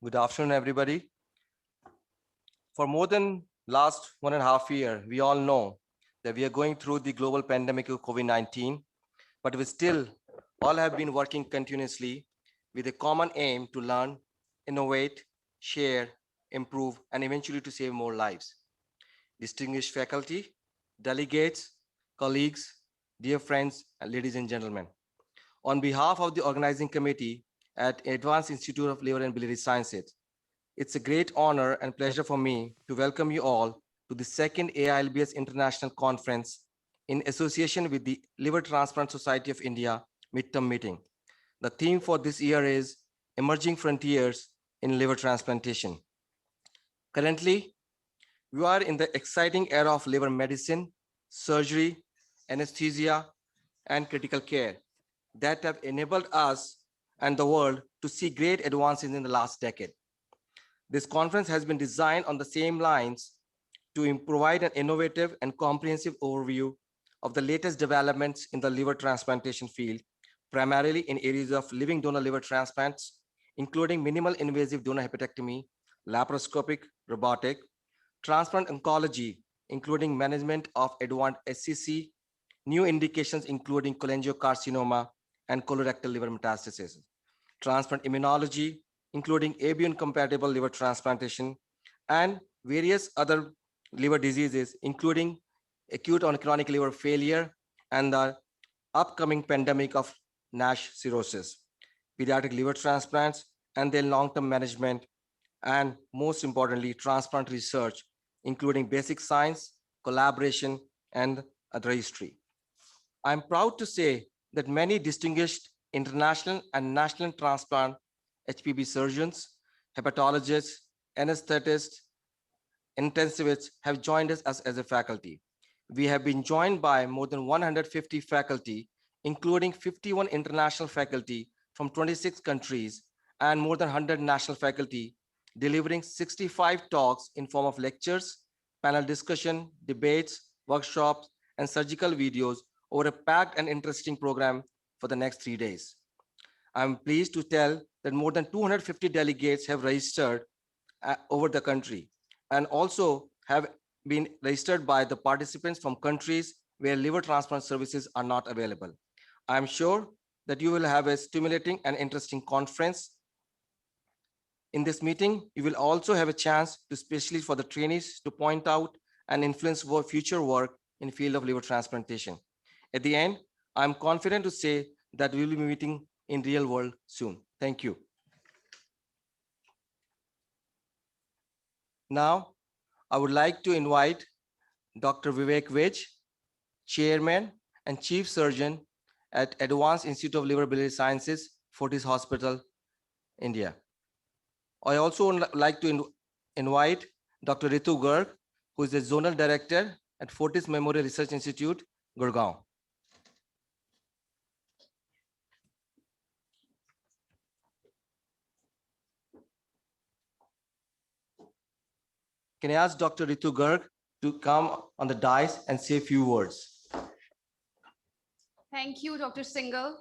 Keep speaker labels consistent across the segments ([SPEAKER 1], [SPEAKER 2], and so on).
[SPEAKER 1] Good afternoon, everybody. For more than last 1.5 years, we all know that we are going through the global pandemic of COVID-19, but we still all have been working continuously with a common aim to learn, innovate, share, improve, and eventually to save more lives. Distinguished faculty, delegates, colleagues, dear friends, and ladies and gentlemen. On behalf of the organizing committee at Advanced Institute of Liver and Biliary Sciences, it's a great honor and pleasure for me to welcome you all to the second AILBS International Conference in association with the Liver Transplant Society of India midterm meeting. The theme for this year is Emerging Frontiers in Liver Transplantation. Currently, we are in the exciting era of liver medicine, surgery, anesthesia, and critical care that have enabled us and the world to see great advances in the last decade. This conference has been designed on the same lines to provide an innovative and comprehensive overview of the latest developments in the liver transplantation field, primarily in areas of living donor liver transplants, including minimal invasive donor hepatectomy, laparoscopic, robotic, transplant oncology, including management of advanced SCC, new indications including cholangiocarcinoma and colorectal liver metastasis, transplant immunology, including avian compatible liver transplantation, and various other liver diseases, including acute or chronic liver failure and the upcoming pandemic of NASH cirrhosis, pediatric liver transplants and their long-term management, and most importantly, transplant research, including basic science, collaboration, and other history. I'm proud to say that many distinguished international and national transplant HPB surgeons, hepatologists, anesthetists, intensivists have joined us as a faculty. We have been joined by more than 150 faculty, including 51 international faculty from 26 countries and more than 100 national faculty, delivering 65 talks in form of lectures, panel discussion, debates, workshops, and surgical videos over a packed and interesting program for the next 3 days. I'm pleased to tell that more than 250 delegates have registered over the country and also have been registered by the participants from countries where liver transplant services are not available. I'm sure that you will have a stimulating and interesting conference. In this meeting, you will also have a chance to, especially for the trainees, to point out and influence future work in field of liver transplantation. At the end, I'm confident to say that we will be meeting in real world soon. Thank you. Now, I would like to invite Dr. Vivek Vij, Chairman and Chief Surgeon at Advanced Institute of Liver Biliary Sciences, Fortis Hospital, India. I also would like to invite Dr. Ritu Garg, who is the Zonal Director at Fortis Memorial Research Institute, Gurgaon. Can I ask Dr. Ritu Garg to come on the dais and say a few words?
[SPEAKER 2] Thank you, Dr. Singhal.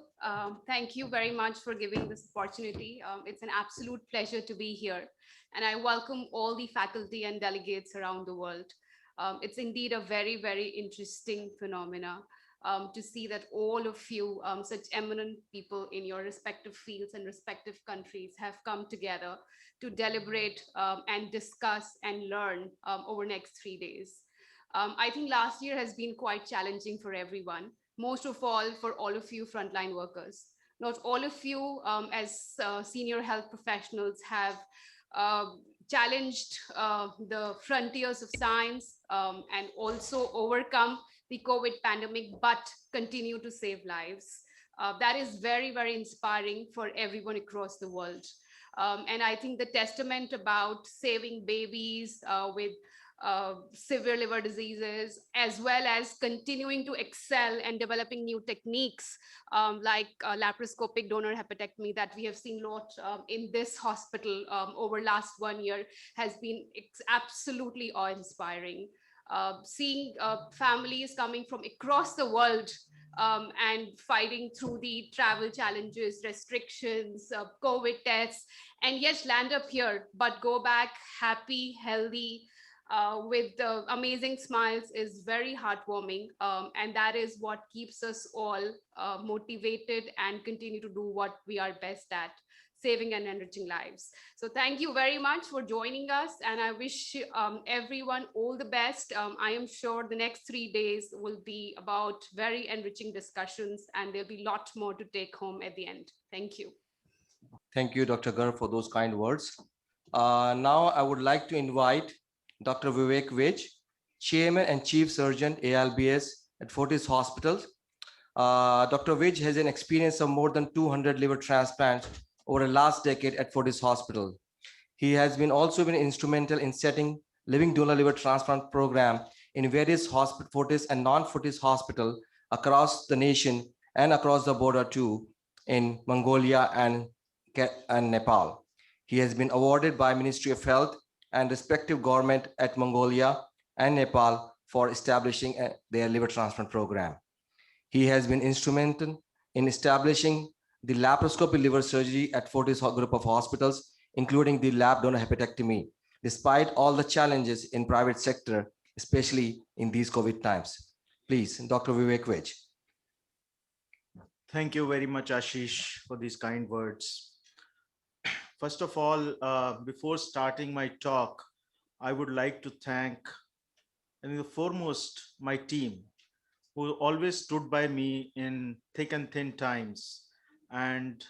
[SPEAKER 2] Thank you very much for giving this opportunity. It's an absolute pleasure to be here. And I welcome all the faculty and delegates around the world. It's indeed a very, very interesting phenomena to see that all of you, such eminent people in your respective fields and respective countries, have come together to deliberate and discuss and learn over next 3 days. I think last year has been quite challenging for everyone, most of all for all of you frontline workers. Not all of you as senior health professionals have challenged the frontiers of science and also overcome the COVID pandemic, but continue to save lives. That is very, very inspiring for everyone across the world. And I think the testament about saving babies with severe liver diseases, as well as continuing to excel and developing new techniques like laparoscopic donor hepatectomy that we have seen a lot in this hospital over last 1 year, has been absolutely awe-inspiring. Seeing families coming from across the world and fighting through the travel challenges, restrictions, COVID tests, and yes, land up here, but go back happy, healthy, with the amazing smiles is very heartwarming. And that is what keeps us all motivated and continue to do what we are best at, saving and enriching lives. So thank you very much for joining us. And I wish everyone all the best. I am sure the next 3 days will be about very enriching discussions, and there'll be a lot more to take home at the end. Thank you.
[SPEAKER 1] Thank you, Dr. Garg, for those kind words. Now, I would like to invite Dr. Vivek Vij, Chairman and Chief Surgeon, ALBS at Fortis Hospital. Dr. Vij has an experience of more than 200 liver transplants over the last decade at Fortis Hospital. He has also been instrumental in setting living donor liver transplant program in various Fortis and non-Fortis hospital across the nation and across the border too, in Mongolia and Nepal. He has been awarded by Ministry of Health and respective government at Mongolia and Nepal for establishing their liver transplant program. He has been instrumental in establishing the laparoscopic liver surgery at Fortis group of hospitals, including the lap donor hepatectomy, despite all the challenges in private sector, especially in these COVID times. Please, Dr. Vivek Vij.
[SPEAKER 3] Thank you very much, Ashish, for these kind words. First of all, before starting my talk, I would like to thank, and the foremost, my team, who always stood by me in thick and thin times. And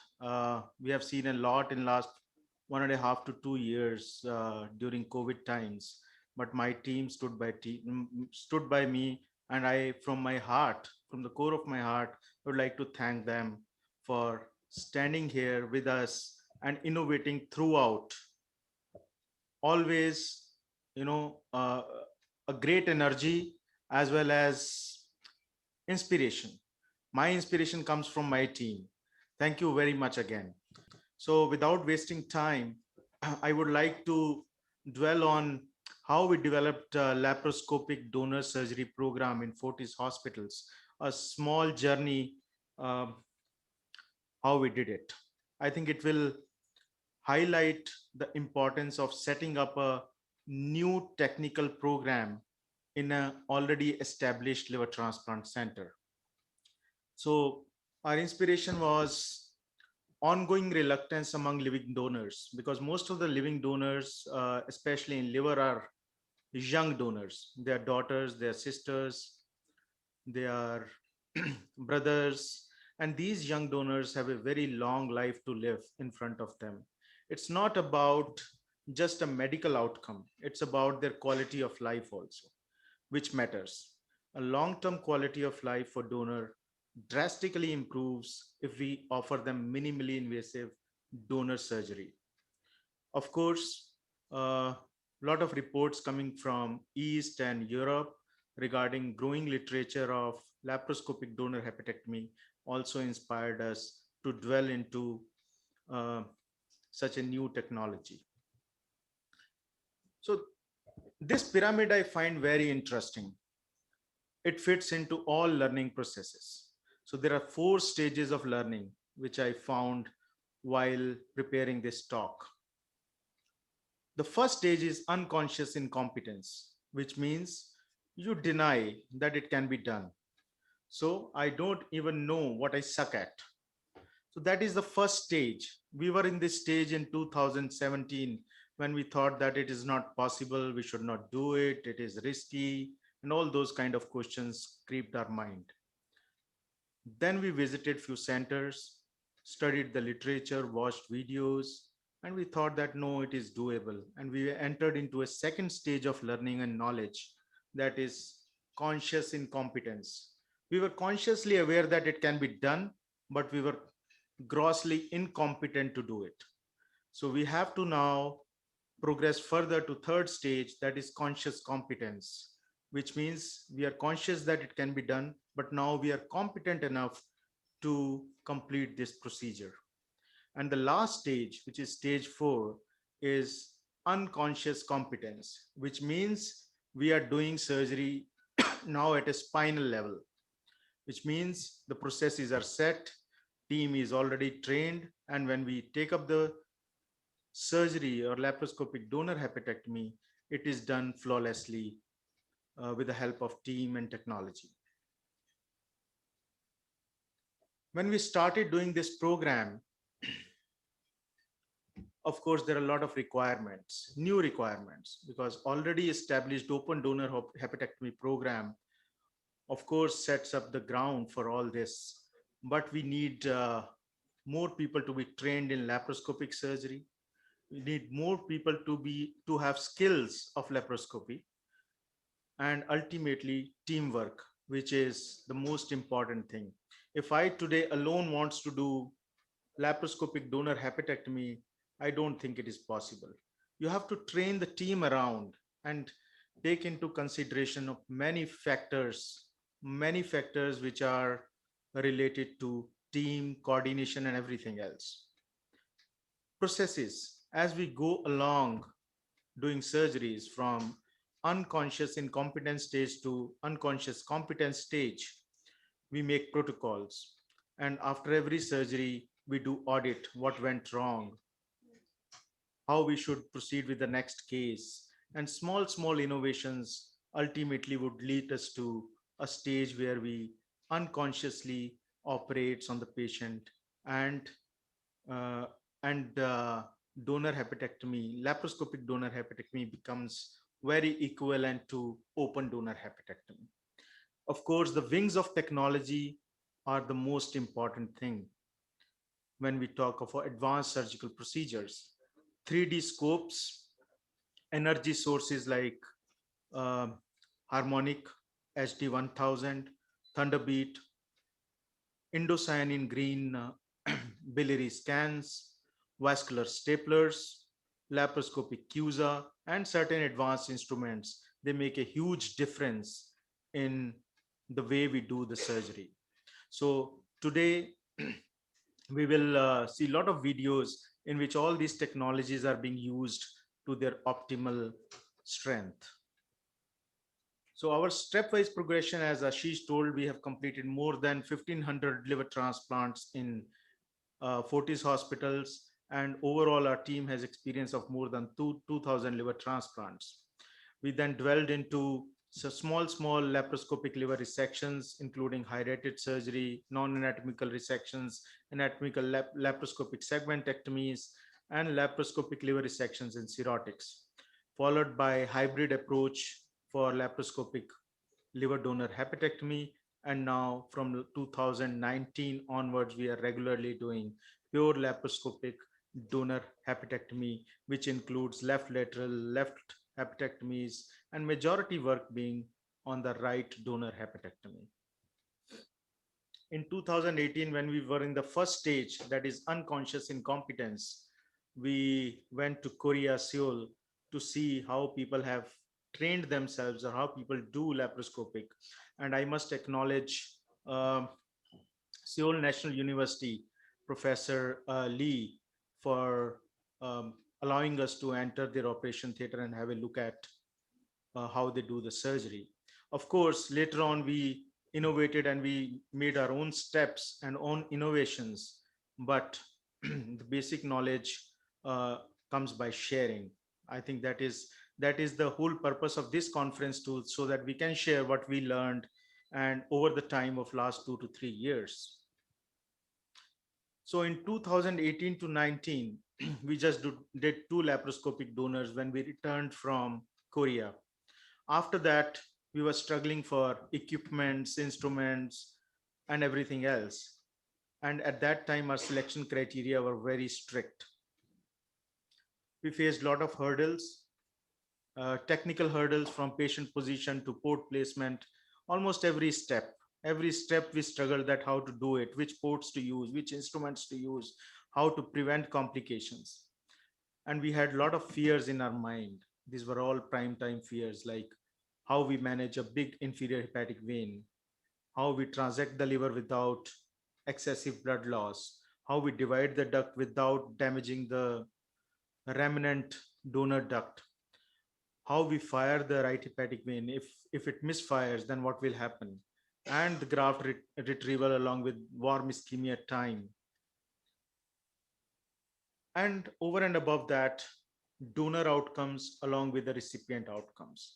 [SPEAKER 3] we have seen a lot in last 1.5 to 2 years during COVID times. But my team stood by me, and I, from my heart, from the core of my heart, would like to thank them for standing here with us and innovating throughout. Always, a great energy as well as inspiration. My inspiration comes from my team. Thank you very much again. So without wasting time, I would like to dwell on how we developed a laparoscopic donor surgery program in Fortis hospitals, a small journey, um, how we did it. I think it will highlight the importance of setting up a new technical program in an already established liver transplant center. So our inspiration was ongoing reluctance among living donors, because most of the living donors, especially in liver, are young donors. They are daughters, they are sisters, they are brothers, and these young donors have a very long life to live in front of them. It's not about just a medical outcome, it's about their quality of life also, which matters. A long-term quality of life for donor drastically improves if we offer them minimally invasive donor surgery. Of course, a lot of reports coming from East and Europe regarding growing literature of laparoscopic donor hepatectomy also inspired us to dwell into uh, such a new technology. So this pyramid I find very interesting. It fits into all learning processes. So there are 4 stages of learning, which I found while preparing this talk. The first stage is unconscious incompetence, which means you deny that it can be done. So I don't even know what I suck at. So that is the first stage. We were in this stage in 2017 when we thought that it is not possible, we should not do it, it is risky, and all those kind of questions creeped our mind. Then we visited few centers, studied the literature, watched videos, and we thought that no, it is doable. And we entered into a second stage of learning and knowledge, that is conscious incompetence. We were consciously aware that it can be done, but we were grossly incompetent to do it. So we have to now progress further to third stage, that is conscious competence, which means we are conscious that it can be done, but now we are competent enough to complete this procedure. And the last stage, which is stage 4, is unconscious competence, which means we are doing surgery now at a spinal level. which means the processes are set, team is already trained, and when we take up the surgery or laparoscopic donor hepatectomy, it is done flawlessly with the help of team and technology. When we started doing this program, of course, there are a lot of requirements, new requirements, because already established open donor hepatectomy program, of course, sets up the ground for all this. But we need more people to be trained in laparoscopic surgery. We need more people to have skills of laparoscopy, and ultimately teamwork, which is the most important thing. If I today alone wants to do laparoscopic donor hepatectomy, I don't think it is possible. You have to train the team around and take into consideration of many factors which are related to team coordination and everything else. Processes as we go along doing surgeries from unconscious incompetence stage to unconscious competence stage, we make protocols. And after every surgery, we do audit what went wrong, how we should proceed with the next case. And small innovations ultimately would lead us to a stage where we unconsciously operates on the patient, and uh, and donor hepatectomy, laparoscopic donor hepatectomy becomes very equivalent to open donor hepatectomy. Of course, the wings of technology are the most important thing when we talk of advanced surgical procedures. 3D scopes, energy sources like uh, Harmonic HD1000, Thunderbeat, indocyanine green biliary scans, vascular staplers, laparoscopic CUSA, and certain advanced instruments. They make a huge difference in the way we do the surgery. So today we will see a lot of videos in which all these technologies are being used to their optimal strength. So our stepwise progression, as Ashish told, we have completed more than 1,500 liver transplants in Fortis hospitals, and overall our team has experience of more than 2,000 liver transplants. We then dwelled into small laparoscopic liver resections, including high-rated surgery, non-anatomical resections, anatomical laparoscopic segmentectomies, and laparoscopic liver resections in cirrhotics, followed by hybrid approach for laparoscopic liver donor hepatectomy. And now from 2019 onwards, we are regularly doing pure laparoscopic donor hepatectomy, which includes left lateral, left hepatectomies, and majority work being on the right donor hepatectomy. In 2018, when we were in the first stage, that is unconscious incompetence, we went to Korea, Seoul, to see how people have trained themselves or how people do laparoscopic. And I must acknowledge Seoul National University Professor Lee for allowing us to enter their operation theater and have a look at how they do the surgery. Of course, later on, we innovated and we made our own steps and own innovations, but the basic knowledge comes by sharing. I think that is the whole purpose of this conference too, so that we can share what we learned and over the time of last 2 to 3 years. So in 2018 to 19, we just did 2 laparoscopic donors when we returned from Korea. After that, we were struggling for equipments, instruments, and everything else. And at that time, our selection criteria were very strict. We faced a lot of hurdles, technical hurdles from patient position to port placement, almost every step. Every step we struggled that how to do it, which ports to use, which instruments to use, how to prevent complications. And we had a lot of fears in our mind. These were all prime time fears, like how we manage a big inferior hepatic vein, how we transect the liver without excessive blood loss, how we divide the duct without damaging the remnant donor duct, how we fire the right hepatic vein. If it misfires, then what will happen? and the graft retrieval along with warm ischemia time. And over and above that, donor outcomes along with the recipient outcomes.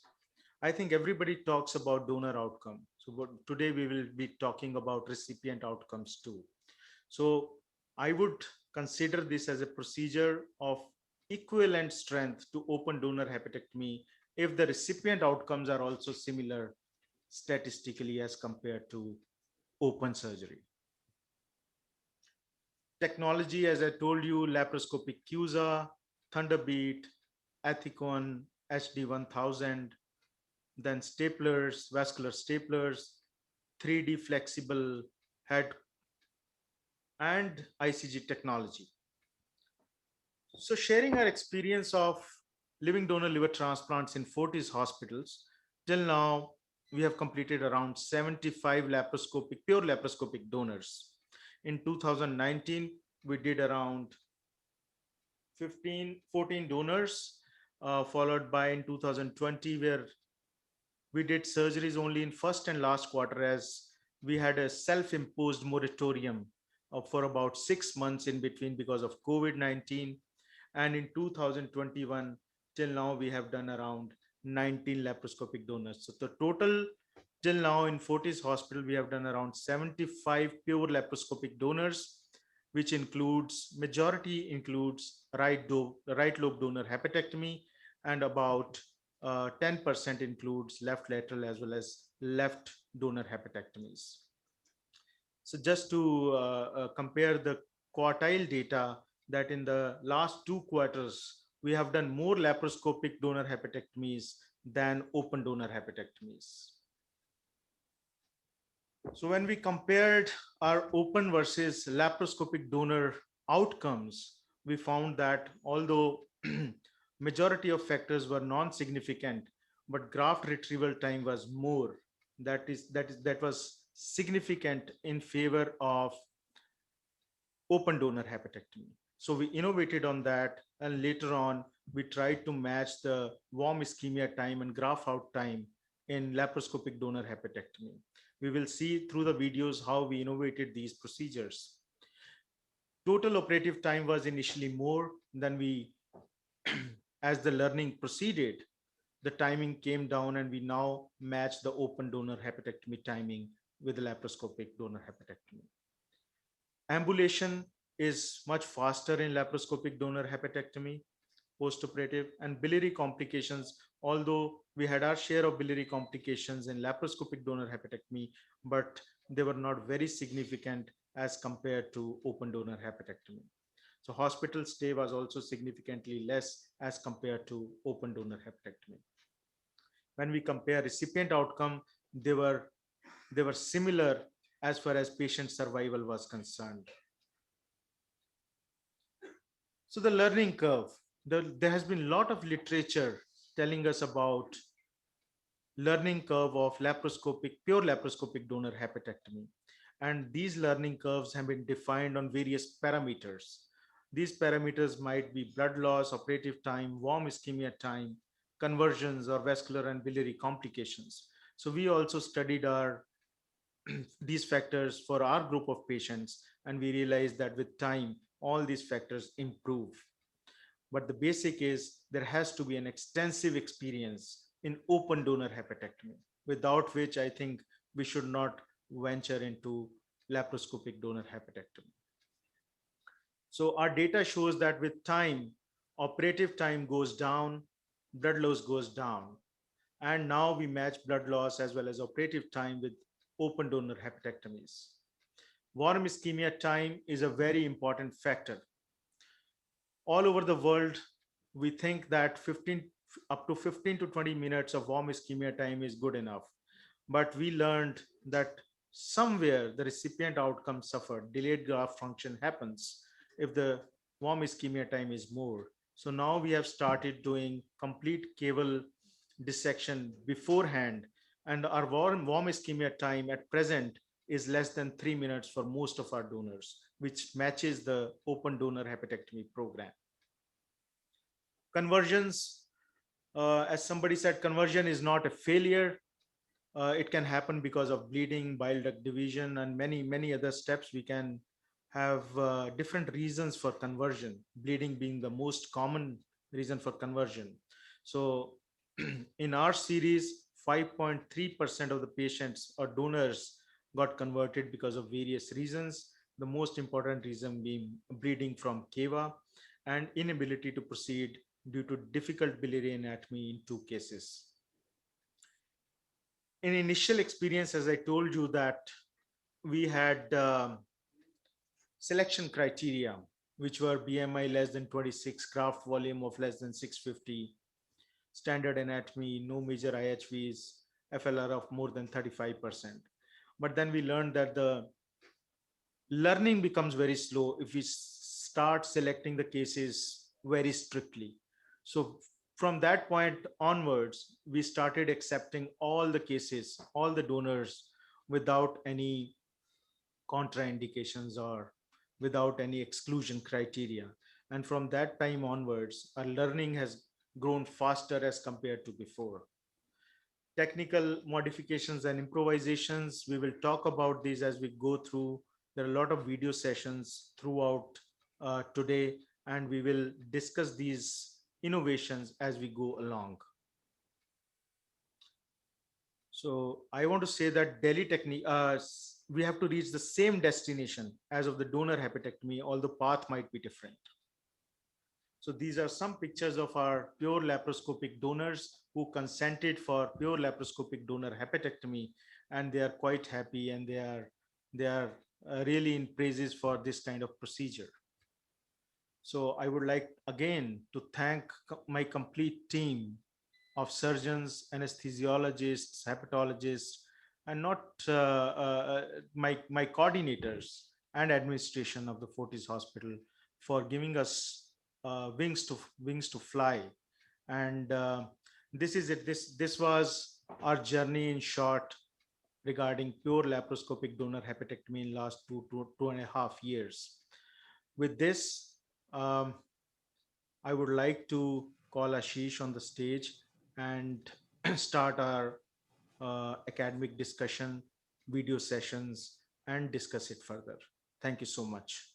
[SPEAKER 3] I think everybody talks about donor outcome. So today we will be talking about recipient outcomes too. So I would consider this as a procedure of equivalent strength to open donor hepatectomy if the recipient outcomes are also similar statistically as compared to open surgery. Technology, as I told you, laparoscopic CUSA, Thunderbeat, Ethicon, HD1000, then staplers, vascular staplers, 3D flexible head, and ICG technology. So sharing our experience of living donor liver transplants in Fortis hospitals, till now, we have completed around 75 pure laparoscopic donors. In 2019, we did around 14 donors, followed by in 2020, where we did surgeries only in first and last quarter as we had a self-imposed moratorium for about 6 months in between because of COVID-19. And in 2021, till now, we have done around 19 laparoscopic donors. So the total till now in Fortis Hospital, we have done around 75 pure laparoscopic donors, which includes, majority includes right lobe donor hepatectomy, and about 10% includes left lateral as well as left donor hepatectomies. So just to compare the quartile data, that in the last 2 quarters, we have done more laparoscopic donor hepatectomies than open donor hepatectomies. So when we compared our open versus laparoscopic donor outcomes, we found that although majority of factors were non-significant, but graft retrieval time was more. That was significant in favor of open donor hepatectomy. So we innovated on that, and later on we tried to match the warm ischemia time and graft out time in laparoscopic donor hepatectomy. We will see through the videos how we innovated these procedures. Total operative time was initially more than we, as the learning proceeded, the timing came down and we now match the open donor hepatectomy timing with the laparoscopic donor hepatectomy. Ambulation is much faster in laparoscopic donor hepatectomy postoperative, and biliary complications, although we had our share of biliary complications in laparoscopic donor hepatectomy, but they were not very significant as compared to open donor hepatectomy. So hospital stay was also significantly less as compared to open donor hepatectomy. When we compare recipient outcome, they were similar as far as patient survival was concerned. So the learning curve, there has been a lot of literature telling us about learning curve of pure laparoscopic donor hepatectomy. And these learning curves have been defined on various parameters. These parameters might be blood loss, operative time, warm ischemia time, conversions, or vascular and biliary complications. So we also studied these factors for our group of patients, and we realized that with time, all these factors improve. But the basic is there has to be an extensive experience in open donor hepatectomy, without which I think we should not venture into laparoscopic donor hepatectomy. So our data shows that with time, operative time goes down, blood loss goes down. And now we match blood loss as well as operative time with open donor hepatectomies. Warm ischemia time is a very important factor. All over the world, we think that up to 15 to 20 minutes of warm ischemia time is good enough. But we learned that somewhere the recipient outcome suffered, delayed graft function happens if the warm ischemia time is more. So now we have started doing complete cable dissection beforehand, and our warm ischemia time at present is less than 3 minutes for most of our donors, which matches the open donor hepatectomy program. Conversions, as somebody said, conversion is not a failure. It can happen because of bleeding, bile duct division, and many other steps. We can have different reasons for conversion, bleeding being the most common reason for conversion. So in our series, 5.3% of the patients or donors got converted because of various reasons. The most important reason being bleeding from cava and inability to proceed due to difficult biliary anatomy in 2 cases. In initial experience, as I told you, that we had selection criteria, which were BMI less than 26, graft volume of less than 650, standard anatomy, no major IHVs, FLR of more than 35%. But then we learned that the learning becomes very slow if we start selecting the cases very strictly. So from that point onwards, we started accepting all the cases, all the donors without any contraindications or without any exclusion criteria. And from that time onwards, our learning has grown faster as compared to before. Technical modifications and improvisations, we will talk about these as we go through. There are a lot of video sessions throughout today, and we will discuss these innovations as we go along. So I want to say that Delhi technique, we have to reach the same destination as of the donor hepatectomy, although path might be different. So these are some pictures of our pure laparoscopic donors who consented for pure laparoscopic donor hepatectomy, and they are quite happy, and they are really in praises for this kind of procedure. So I would like again to thank my complete team of surgeons, anesthesiologists, hepatologists, and not my coordinators and administration of the Fortis Hospital for giving us wings to fly. And this is it. This was our journey in short regarding pure laparoscopic donor hepatectomy in last 2.5 years. With this, I would like to call Ashish on the stage and start our academic discussion, video sessions, and discuss it further. Thank you so much.